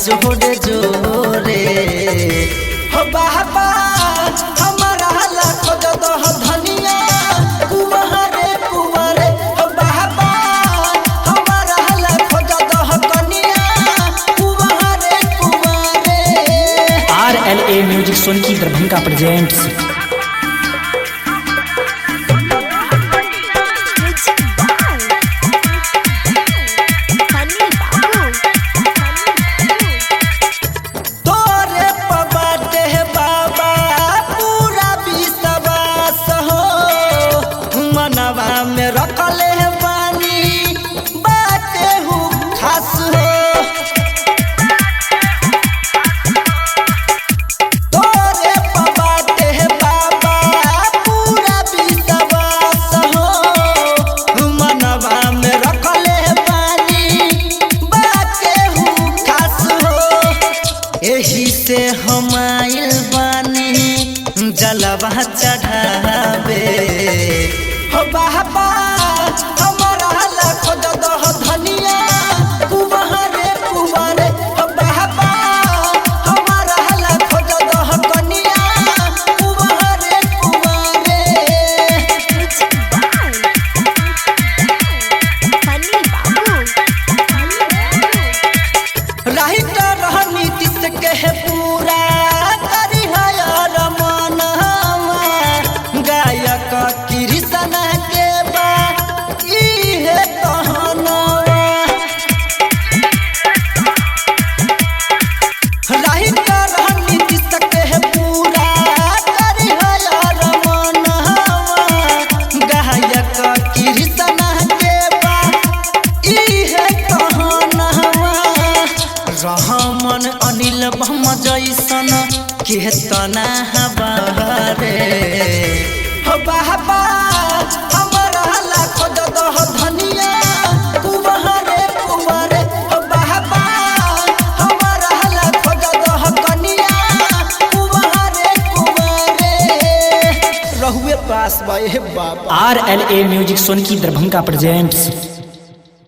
जोरे जोरे हो बाबा हमारा लाखो जदो धनिया कुमारे कुमारे हो बाबा हमारा लाखो जदो कनिया कुमारे कुमारे। RLA music Sonki Darbhanga presents. में रखले बानी बाटे हूँ खास हो तोरे बाटे बाबा पूरा विश्वास हो मनवा में रखले बानी बाटे हूँ खास हो यही से हम आइल बानी जलवा चढ़ावे हो बाबा हमारा लाखो जदो धनिया कुमारे कुमारे हो बाबा हमारा लाखो जदो कनिया कुमारे कुमारे। राहित रहनी तिस के पूरा करी है रमन गायक कृष्ण के बा इहे कहनवा राहित रहनी तिस के पूरा करी है रमन गायक कृष्ण के बा इहे कहनवा रहमन अनिल बम जैसन केतना हबारे हो बाबा हमारा लाखो जदो धनिया कुमारे कुमारे हो बाबा हमारा लाखो जदो कनिया कुमारे कुमारे। रहुए पास बाए बाबा। RLA music Sonki Darbhanga presents.